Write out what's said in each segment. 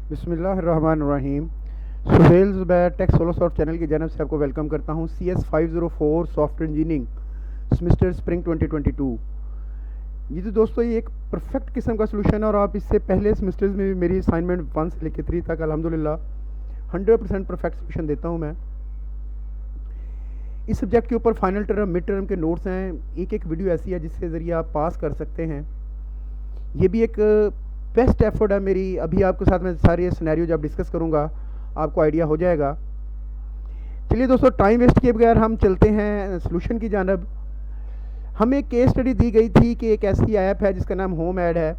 बिस्मिल्लाहिर्रहमानिर्रहीम। Suhail Zubair tech solo soft channel की जानब से आपको वेलकम करता हूँ। CS504 software engineering semester spring 2022। जी तो दोस्तों, ये एक परफेक्ट किस्म का सलूशन है और आप इससे पहले सेमेस्टर्स में भी मेरी असाइनमेंट 1 से लेकर 3 तक अल्हम्दुलिल्लाह 100% परफेक्ट सलूशन देता हूँ मैं। इस सब्जेक्ट के ऊपर फाइनल टर्म मिड टर्म के नोट्स हैं। एक एक वीडियो ऐसी है जिसके ज़रिए आप पास कर सकते हैं। ये भी एक बेस्ट एफर्ट है मेरी। अभी आपके साथ मैं सारे सिनेरियो जब डिस्कस करूँगा आपको आइडिया हो जाएगा। चलिए दोस्तों, टाइम वेस्ट किए बगैर हम चलते हैं सॉल्यूशन की जानब। हमें एक केस स्टडी दी गई थी कि एक ऐसी ऐप है जिसका नाम होम ऐड है,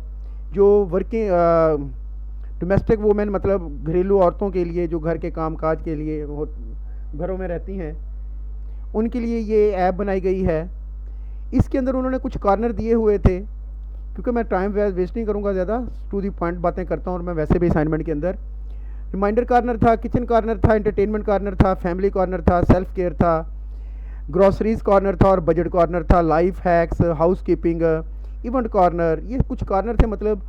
जो वर्किंग डोमेस्टिक वुमेन मतलब घरेलू औरतों के लिए जो घर के काम काज के लिए वो घरों में रहती हैं, उनके लिए ये ऐप बनाई गई है। इसके अंदर उन्होंने कुछ कॉर्नर दिए हुए थे। क्योंकि मैं टाइम वेस्ट नहीं करूँगा, ज़्यादा टू दी पॉइंट बातें करता हूँ और मैं वैसे भी असाइनमेंट के अंदर रिमाइंडर कॉर्नर था, किचन कॉर्नर था, एंटरटेनमेंट कॉर्नर था, फैमिली कॉर्नर था, सेल्फ केयर था, ग्रॉसरीज कॉर्नर था और बजट कॉर्नर था, life hacks, house keeping, event corner. ये कुछ कॉर्नर थे, मतलब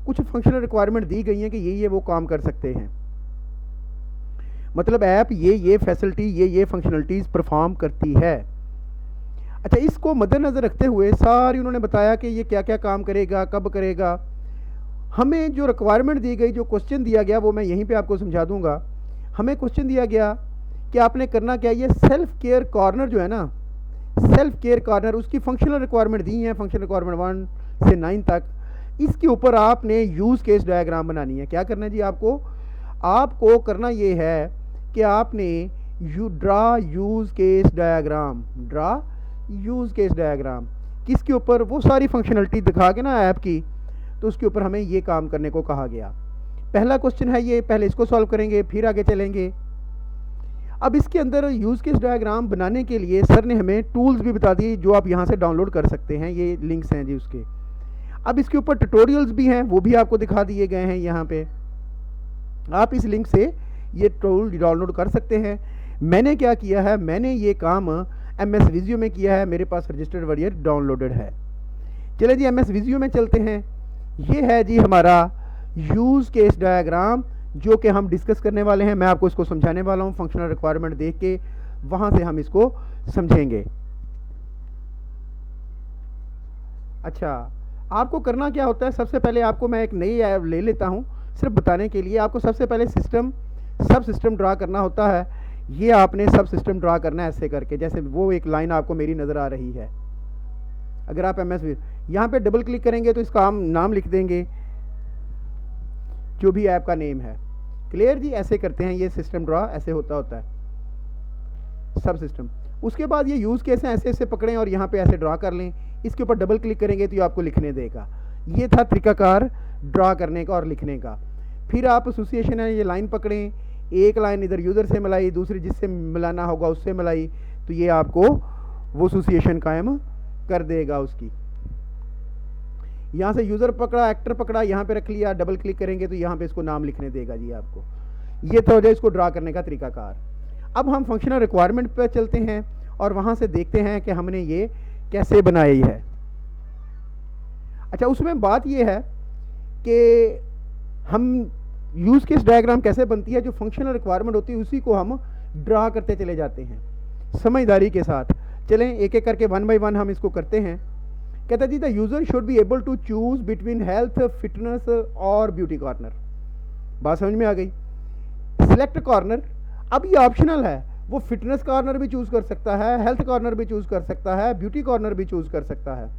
कुछ फंक्शनल रिक्वायरमेंट दी गई हैं कि ये वो काम कर सकते हैं। मतलब ऐप ये फैसिलिटी ये फंक्शनलिटीज़ परफॉर्म करती है। अच्छा, इसको मद्देनज़र रखते हुए सारी उन्होंने बताया कि ये क्या क्या काम करेगा, कब करेगा। हमें जो रिक्वायरमेंट दी गई, जो क्वेश्चन दिया गया, वो मैं यहीं पे आपको समझा दूंगा। हमें क्वेश्चन दिया गया कि आपने करना क्या, ये सेल्फ केयर कॉर्नर जो है ना, सेल्फ केयर कॉर्नर, उसकी फंक्शनल रिक्वायरमेंट दी है, फंक्शनल रिक्वायरमेंट 1 से 9 तक। इसके ऊपर आपने यूज़ केस डायग्राम बनानी है। क्या करना है जी आपको करना ये है कि आपने draw use case diagram, use case diagram किसके ऊपर, वो सारी फंक्शनलिटी दिखा के ना ऐप की, तो उसके ऊपर हमें ये काम करने को कहा गया। पहला क्वेश्चन है ये, पहले इसको सॉल्व करेंगे फिर आगे चलेंगे। अब इसके अंदर यूज़ केस डायग्राम बनाने के लिए सर ने हमें टूल्स भी बता दिए जो आप यहाँ से डाउनलोड कर सकते हैं। ये लिंक्स हैं जी उसके। अब इसके ऊपर ट्यूटोरियल्स भी हैं, वो भी आपको दिखा दिए गए हैं यहाँ पे। आप इस लिंक से ये टूल डाउनलोड कर सकते हैं। मैंने क्या किया है, मैंने ये काम MS विजियो में किया है, मेरे पास रजिस्टर्ड वर्जन डाउनलोडेड है। चले जी MS विजियो में चलते हैं। ये है जी हमारा यूज़ केस डायग्राम जो कि हम डिस्कस करने वाले हैं। मैं आपको इसको समझाने वाला हूँ, फंक्शनल रिक्वायरमेंट देख के वहाँ से हम इसको समझेंगे। अच्छा, आपको करना क्या होता है, सबसे पहले आपको मैं एक नई ऐप ले लेता हूँ सिर्फ बताने के लिए। आपको सबसे पहले सब सिस्टम ड्रा करना होता है। ये आपने सब सिस्टम ड्रा करना है ऐसे करके, जैसे वो एक लाइन आपको मेरी नज़र आ रही है। अगर आप MS यहाँ पे डबल क्लिक करेंगे तो इसका हम नाम लिख देंगे, जो भी ऐप का नेम है। क्लियर जी, ऐसे करते हैं। ये सिस्टम ड्रा ऐसे होता है सब सिस्टम। उसके बाद ये यूज़ केस हैं, ऐसे ऐसे पकड़ें और यहाँ पे ऐसे ड्रा कर लें। इसके ऊपर डबल क्लिक करेंगे तो ये आपको लिखने देगा। ये था तरीकाकार ड्रा करने का और लिखने का। फिर आप एसोसिएशन है, ये लाइन पकड़ें, एक लाइन इधर यूज़र से मिलाई, दूसरी जिससे मिलाना होगा उससे मिलाई, तो ये आपको वो एसोसिएशन कायम कर देगा उसकी। यहाँ से यूज़र पकड़ा, एक्टर पकड़ा, यहाँ पे रख लिया, डबल क्लिक करेंगे तो यहाँ पे इसको नाम लिखने देगा जी आपको। ये तो हो जाए इसको ड्रा करने का तरीकाकार। अब हम फंक्शनल रिक्वायरमेंट पे चलते हैं और वहाँ से देखते हैं कि हमने ये कैसे बनाई है। अच्छा, उसमें बात ये है कि हम यूज़ केस डायग्राम कैसे बनती है, जो फंक्शनल रिक्वायरमेंट होती है उसी को हम ड्रा करते चले जाते हैं समझदारी के साथ। चलें एक एक करके 1 बाय 1 हम इसको करते हैं। कहता है जी, the user should be able to choose between health, fitness और ब्यूटी कॉर्नर। बात समझ में आ गई। सिलेक्ट कॉर्नर, अब ये ऑप्शनल है, वो फिटनेस कॉर्नर भी चूज़ कर सकता है, हेल्थ कॉर्नर भी चूज़ कर सकता है, ब्यूटी कॉर्नर भी चूज़ कर सकता है।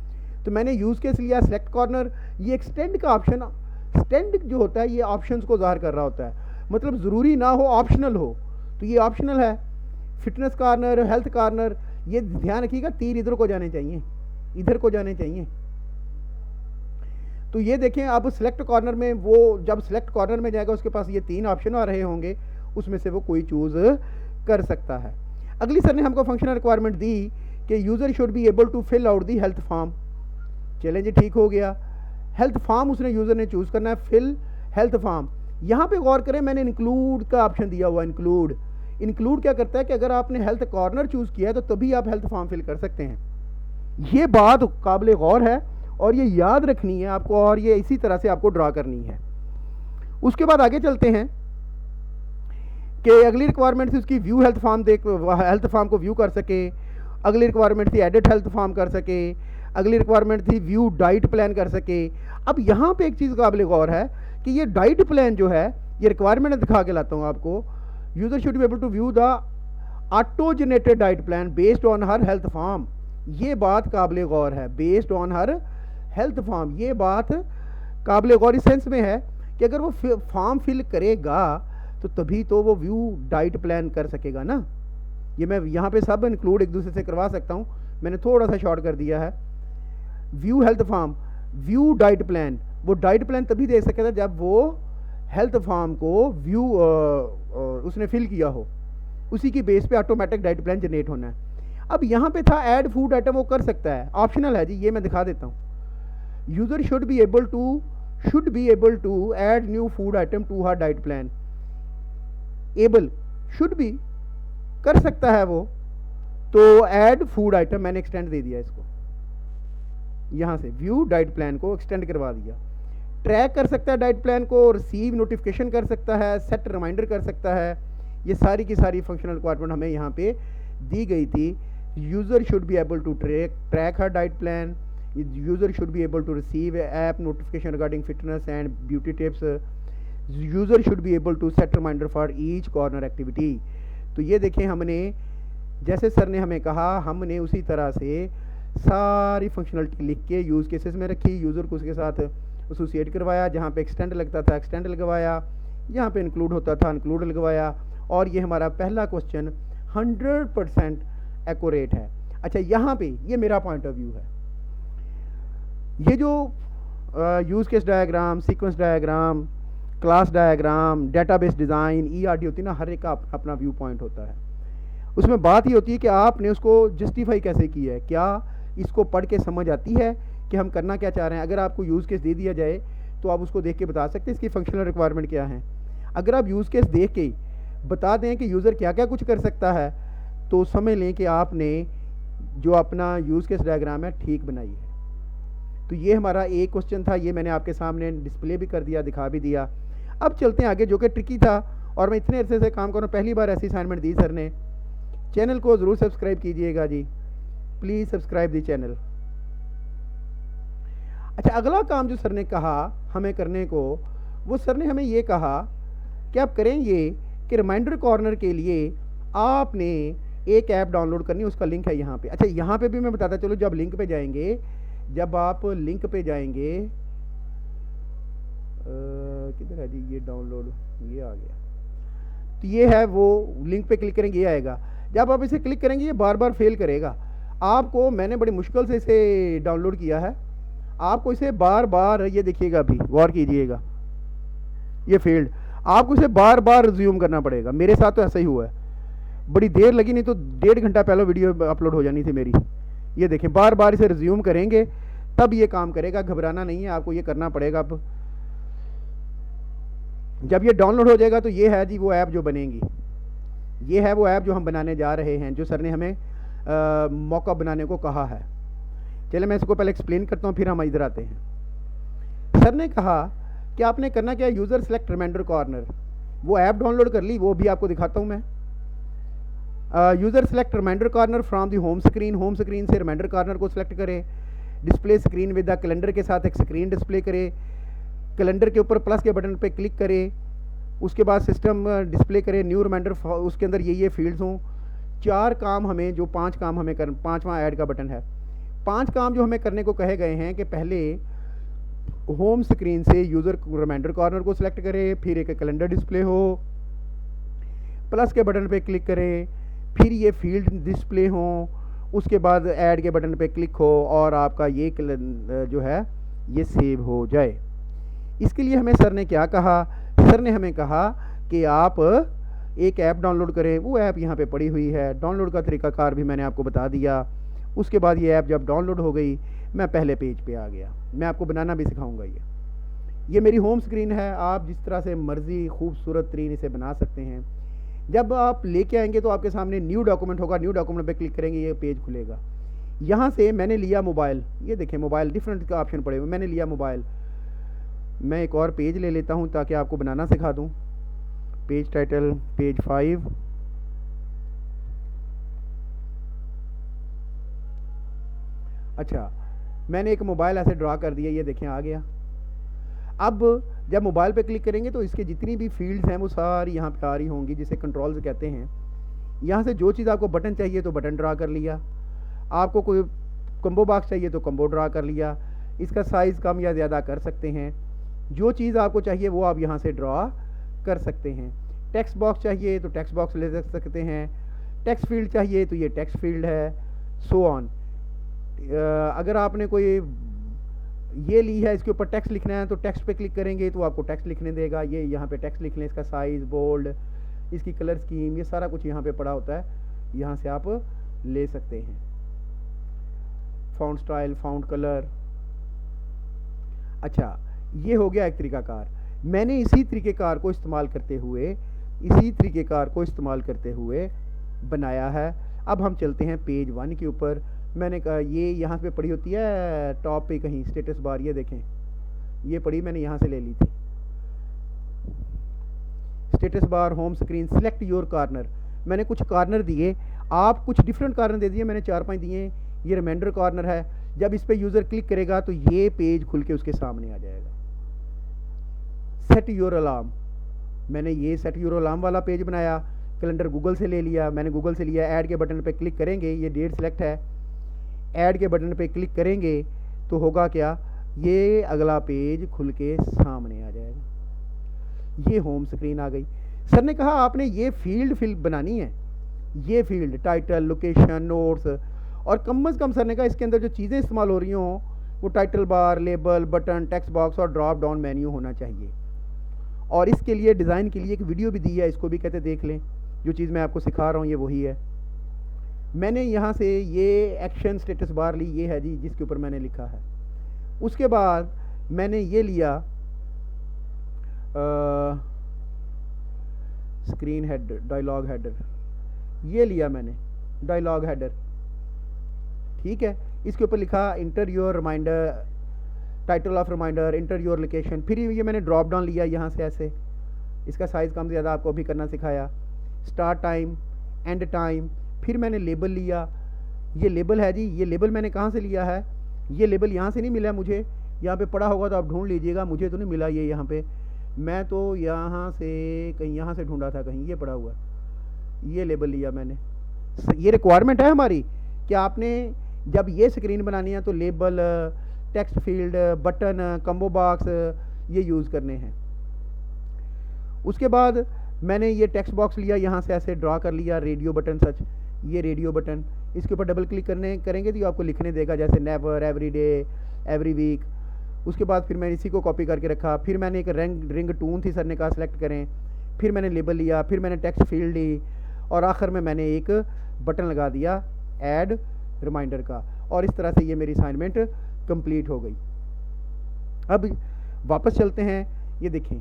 तो मैंने यूज़ केस लिया सिलेक्ट कॉर्नर। ये एक्सटेंड का ऑप्शन, एक्सटेंड जो होता है ये ऑप्शंस को ज़ाहिर कर रहा होता है, मतलब ज़रूरी ना हो, ऑप्शनल हो, तो ये ऑप्शनल है। फिटनेस कॉर्नर, हेल्थ कॉर्नर, ये ध्यान रखिएगा तीर इधर को जाने चाहिए, इधर को जाने चाहिए। तो ये देखें, अब सिलेक्ट कॉर्नर में वो जब सिलेक्ट कॉर्नर में जाएगा उसके पास ये 3 ऑप्शन आ रहे होंगे, उसमें से वो कोई चूज़ कर सकता है। अगली सर ने हमको फंक्शनल रिक्वायरमेंट दी कि user should be able to fill out the health form. चलें जी, ठीक हो गया। हेल्थ फॉर्म उसने यूज़र ने चूज़ करना है, फिल हेल्थ फॉर्म। यहाँ पे गौर करें, मैंने इंक्लूड का ऑप्शन दिया हुआ। इंक्लूड क्या करता है कि अगर आपने हेल्थ कॉर्नर चूज़ किया है तो तभी आप हेल्थ फॉर्म फिल कर सकते हैं। ये बात काबिल गौर है और ये याद रखनी है आपको, और ये इसी तरह से आपको ड्रा करनी है। उसके बाद आगे चलते हैं कि अगली रिक्वायरमेंट थी उसकी view health form, health form को व्यू कर सके। अगली रिक्वायरमेंट थी एडिट हेल्थ फार्म कर सके। अगली रिक्वायरमेंट थी व्यू डाइट प्लान कर सके। अब यहाँ पे एक चीज़ काबिल गौर है कि ये डाइट प्लान जो है, ये रिक्वायरमेंट दिखा के लाता हूँ आपको। User should be able to view the auto generated diet plan based on her health form. ये बात काबिल गौर है, based on her health form. ये बात काबिल गौर इस सेंस में है कि अगर वो फॉर्म फिल करेगा तो तभी तो वो व्यू डाइट प्लान कर सकेगा ना। ये मैं यहाँ पे सब इंक्लूड एक दूसरे से करवा सकता हूँ, मैंने थोड़ा सा शॉर्ट कर दिया है। View health form, view diet plan, वो डाइट प्लान तभी दे सकेगा जब वो हेल्थ फार्म को व्यू उसने फिल किया हो, उसी की बेस पे ऑटोमेटिक डाइट प्लान जनरेट होना है। अब यहाँ पे था ऐड फूड आइटम, वो कर सकता है, ऑप्शनल है जी, ये मैं दिखा देता हूँ। User should be able to add new food item to her diet plan. Able, should be, कर सकता है वो, तो ऐड फूड आइटम मैंने एक्सटेंड दे दिया इसको, यहाँ से व्यू डाइट प्लान को एक्सटेंड करवा दिया। ट्रैक कर सकता है डाइट प्लान को, रिसीव नोटिफिकेशन कर सकता है, सेट रिमाइंडर कर सकता है। ये सारी की सारी फंक्शनल रिक्वायरमेंट हमें यहाँ पे दी गई थी। User should be able to track her diet plan, user should be able to receive app notification regarding fitness and beauty tips, user should be able to set reminder for each corner activity. तो ये देखें, हमने जैसे sir ने हमें कहा, हमने उसी तरह से सारी फंक्शनलिटी लिख के यूज़ केसेस में रखी, यूज़र को उसके साथ एसोसिएट करवाया, जहाँ पे एक्सटेंड लगता था एक्सटेंड लगवाया, जहाँ पे इंक्लूड होता था इंक्लूड लगवाया, और ये हमारा पहला क्वेश्चन 100% एक्यूरेट है। अच्छा, यहाँ पे ये मेरा पॉइंट ऑफ व्यू है। ये जो use case diagram, sequence diagram, class diagram, database design, ERD होती है ना, हर एक का अपना व्यू पॉइंट होता है। उसमें बात ये होती है कि आपने उसको जस्टिफाई कैसे किया है, क्या इसको पढ़ के समझ आती है कि हम करना क्या चाह रहे हैं। अगर आपको यूज़ केस दे दिया जाए तो आप उसको देख के बता सकते हैं इसकी फंक्शनल रिक्वायरमेंट क्या है। अगर आप यूज़ केस देख के बता दें कि यूज़र क्या क्या कुछ कर सकता है, तो समझ लें कि आपने जो अपना यूज़ केस डायग्राम है ठीक बनाई है। तो ये हमारा एक क्वेश्चन था, ये मैंने आपके सामने डिस्प्ले भी कर दिया, दिखा भी दिया। अब चलते हैं आगे, जो कि ट्रिकी था और मैं इतने अरसे से काम कर रहा हूँ, पहली बार ऐसी असाइनमेंट दी सर ने। चैनल को ज़रूर सब्सक्राइब कीजिएगा जी, प्लीज़ सब्सक्राइब दी चैनल। अच्छा, अगला काम जो सर ने कहा हमें करने को, वो सर ने हमें ये कहा कि आप करें ये कि रिमाइंडर कॉर्नर के लिए आपने एक ऐप डाउनलोड करनी है, उसका लिंक है यहाँ पे। अच्छा, यहाँ पे भी मैं बताता चलो, जब लिंक पे जाएंगे, जब आप लिंक पे जाएंगे, किधर है जी ये डाउनलोड, ये आ गया, तो ये है वो लिंक पे क्लिक करेंगे, ये आएगा। जब आप इसे क्लिक करेंगे ये बार बार फेल करेगा आपको। मैंने बड़ी मुश्किल से इसे डाउनलोड किया है, आपको इसे बार बार, ये देखिएगा, अभी गौर कीजिएगा, ये फेल्ड, आपको इसे बार बार रिज्यूम करना पड़ेगा। मेरे साथ तो ऐसा ही हुआ है, बड़ी देर लगी, नहीं तो 1.5 घंटा पहले वीडियो अपलोड हो जानी थी मेरी। ये देखें, बार बार इसे रिज्यूम करेंगे तब ये काम करेगा, घबराना नहीं है, आपको ये करना पड़ेगा। अब जब ये डाउनलोड हो जाएगा तो ये है जी वो ऐप जो बनेगी, ये है वो ऐप जो हम बनाने जा रहे हैं, जो सर ने हमें मौका बनाने को कहा है। चलिए मैं इसको पहले एक्सप्लेन करता हूँ, फिर हम इधर आते हैं। सर ने कहा कि आपने करना क्या है, यूज़र सेलेक्ट रिमाइंडर कॉर्नर, वो ऐप डाउनलोड कर ली, वो भी आपको दिखाता हूँ मैं। User select reminder corner from the home screen, home screen से रिमाइंडर कॉर्नर को सिलेक्ट करें। Display screen with the calendar के साथ एक स्क्रीन डिस्प्ले करे, कैलेंडर के ऊपर प्लस के बटन पे क्लिक करें, उसके बाद सिस्टम डिस्प्ले करें न्यू रिमाइंडर, उसके अंदर ये फील्ड्स हों। 4 काम हमें, जो 5 काम हमें कर, 5वां ऐड का बटन है, 5 काम जो हमें करने को कहे गए हैं कि पहले होम स्क्रीन से यूज़र रिमाइंडर कॉर्नर को सिलेक्ट करें, फिर एक कैलेंडर डिस्प्ले हो, प्लस के बटन पे क्लिक करें, फिर ये फील्ड डिस्प्ले हों, उसके बाद ऐड के बटन पे क्लिक हो और आपका ये जो है ये सेव हो जाए। इसके लिए हमें सर ने क्या कहा, सर ने हमें कहा कि आप एक ऐप डाउनलोड करें। वो ऐप यहाँ पे पड़ी हुई है, डाउनलोड का तरीकाकार भी मैंने आपको बता दिया। उसके बाद ये ऐप जब डाउनलोड हो गई, मैं पहले पेज पे आ गया, मैं आपको बनाना भी सिखाऊंगा। ये मेरी होम स्क्रीन है, आप जिस तरह से मर्ज़ी खूबसूरत तरीन इसे बना सकते हैं। जब आप लेके आएंगे तो आपके सामने न्यू डॉक्यूमेंट होगा, न्यू डॉक्यूमेंट पे क्लिक करेंगे, ये पेज खुलेगा। यहाँ से मैंने लिया मोबाइल, ये देखें मोबाइल, डिफरेंट का ऑप्शन पड़े हुए, मैंने लिया मोबाइल। मैं एक और पेज ले लेता हूँ ताकि आपको बनाना सिखा दूँ। पेज टाइटल पेज 5, अच्छा मैंने एक मोबाइल ऐसे ड्रा कर दिया, ये देखें आ गया। अब जब मोबाइल पे क्लिक करेंगे तो इसके जितनी भी फील्ड्स हैं वो सारी यहाँ पे आ रही होंगी, जिसे कंट्रोल्स कहते हैं। यहाँ से जो चीज़ आपको बटन चाहिए तो बटन ड्रा कर लिया, आपको कोई कम्बो बॉक्स चाहिए तो कम्बो ड्रा कर लिया, इसका साइज़ कम या ज़्यादा कर सकते हैं। जो चीज़ आपको चाहिए वो आप यहाँ से ड्रा कर सकते हैं। टेक्स्ट बॉक्स चाहिए तो टेक्स्ट बॉक्स ले सकते हैं, टेक्स्ट फील्ड चाहिए तो ये टेक्स्ट फील्ड है, सो ऑन। अगर आपने कोई ये ली है, इसके ऊपर टेक्स्ट लिखना है तो टेक्स्ट पे क्लिक करेंगे तो आपको टेक्स्ट लिखने देगा। ये यहाँ पे टेक्स्ट लिख लें, इसका साइज़, बोल्ड, इसकी कलर स्कीम, ये सारा कुछ यहाँ पे पड़ा होता है, यहाँ से आप ले सकते हैं। Font style, font colour. अच्छा ये हो गया एक तरीकाकार। मैंने इसी तरीक़ेकार को इस्तेमाल करते हुए बनाया है। अब हम चलते हैं पेज 1 के ऊपर। मैंने कहा ये यहाँ पे पड़ी होती है टॉप पे कहीं स्टेटस बार, ये देखें ये पड़ी, मैंने यहाँ से ले ली थी। Status bar, home screen, select your corner. मैंने कुछ कॉर्नर दिए, आप कुछ डिफरेंट कॉर्नर दे दिए, मैंने 4-5 दिए। ये रिमाइंडर कॉर्नर है, जब इस पे यूज़र क्लिक करेगा तो ये पेज खुल के उसके सामने आ जाएगा। सेट योर अलार्म, मैंने ये सेट योर अलार्म वाला पेज बनाया। कैलेंडर गूगल से ले लिया, मैंने गूगल से लिया। ऐड के बटन पे क्लिक करेंगे, ये डेट सेलेक्ट है, ऐड के बटन पे क्लिक करेंगे तो होगा क्या, ये अगला पेज खुल के सामने आ जाएगा। ये होम स्क्रीन आ गई। सर ने कहा आपने ये फील्ड बनानी है, ये फील्ड टाइटल, लोकेशन, नोट्स, और कम से कम सर ने कहा इसके अंदर जो चीज़ें इस्तेमाल हो रही हों वो title bar, label, button, text box और ड्रॉप डाउन मेन्यू होना चाहिए। और इसके लिए डिज़ाइन के लिए एक वीडियो भी दी है, इसको भी कहते देख लें। जो चीज़ मैं आपको सिखा रहा हूँ ये वही है। मैंने यहाँ से ये एक्शन स्टेटस बार ली, ये है जी जिसके ऊपर मैंने लिखा है। उसके बाद मैंने ये लिया स्क्रीन हेडर, डायलॉग हेडर, ये लिया मैंने डायलॉग हेडर, ठीक है। इसके ऊपर लिखा enter your reminder, title of reminder, enter your location. फिर ये मैंने ड्रॉप डाउन लिया यहाँ से ऐसे, इसका साइज़ कम ज़्यादा आपको अभी करना सिखाया। स्टार्ट टाइम, एंड टाइम, फिर मैंने लेबल लिया, ये लेबल है जी। ये लेबल मैंने कहाँ से लिया है, ये लेबल यहाँ से नहीं मिला मुझे, यहाँ पे पड़ा होगा तो आप ढूंढ लीजिएगा, मुझे तो नहीं मिला ये यहाँ पे। मैं तो यहाँ से कहीं यहाँ से ढूंढा था, कहीं ये पड़ा हुआ, ये लेबल लिया मैंने। ये रिक्वायरमेंट है हमारी कि आपने जब ये स्क्रीन बनानी है तो label, text field, button, combo box ये यूज़ करने हैं। उसके बाद मैंने ये टेक्स्ट बॉक्स लिया, यहाँ से ऐसे ड्रा कर लिया, रेडियो बटन सच, ये रेडियो बटन, इसके ऊपर डबल क्लिक करेंगे तो ये आपको लिखने देगा जैसे never, every day, every week. उसके बाद फिर मैंने इसी को कॉपी करके रखा। फिर मैंने एक रिंग टून थी, सर ने कहा सेलेक्ट करें। फिर मैंने लेबल लिया, फिर मैंने टेक्स्ट फील्ड ली, और आखिर में मैंने एक बटन लगा दिया ऐड रिमाइंडर का। और इस तरह से ये मेरी असाइनमेंट कंप्लीट हो गई। अब वापस चलते हैं। ये देखें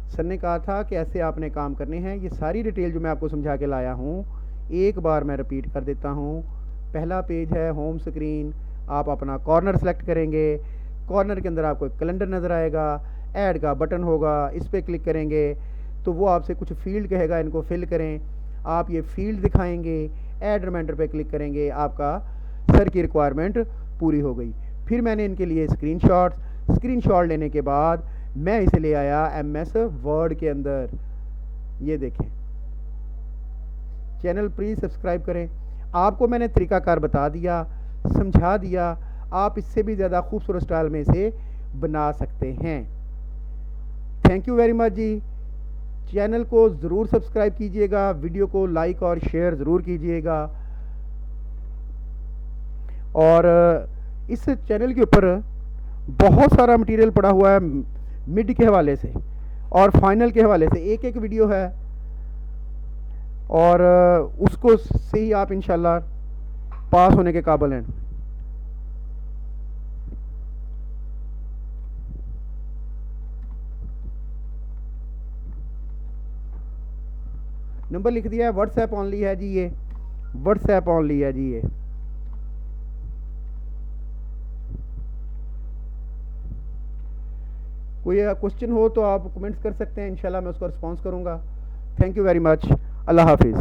सर ने कहा था कि ऐसे आपने काम करने हैं। ये सारी डिटेल जो मैं आपको समझा के लाया हूँ एक बार मैं रिपीट कर देता हूँ। पहला पेज है होम स्क्रीन, आप अपना कॉर्नर सेलेक्ट करेंगे, कॉर्नर के अंदर आपको एक कैलेंडर नज़र आएगा, ऐड का बटन होगा, इस पर क्लिक करेंगे तो वो आपसे कुछ फील्ड कहेगा, इनको फिल करें। आप ये फील्ड दिखाएंगे, ऐड रिमाइंडर पे क्लिक करेंगे, आपका सर की रिक्वायरमेंट पूरी हो गई। फिर मैंने इनके लिए स्क्रीनशॉट लेने के बाद मैं इसे ले आया MS वर्ड के अंदर। ये देखें, चैनल प्लीज़ सब्सक्राइब करें। आपको मैंने तरीकाकार बता दिया, समझा दिया, आप इससे भी ज़्यादा खूबसूरत स्टाइल में इसे बना सकते हैं। थैंक यू वेरी मच जी। चैनल को ज़रूर सब्सक्राइब कीजिएगा, वीडियो को लाइक और शेयर ज़रूर कीजिएगा। और इस चैनल के ऊपर बहुत सारा मटेरियल पड़ा हुआ है, मिड के हवाले से और फाइनल के हवाले से एक एक वीडियो है, और उसको से ही आप इंशाल्लाह पास होने के काबिल हैं। नंबर लिख दिया है, व्हाट्सएप ऑनली है जी, ये व्हाट्सएप ऑनली है जी। ये कोई क्वेश्चन हो तो आप कमेंट्स कर सकते हैं, इंशाल्लाह मैं उसका रिस्पॉन्स करूँगा। Thank you very much. अल्लाह हाफिज़।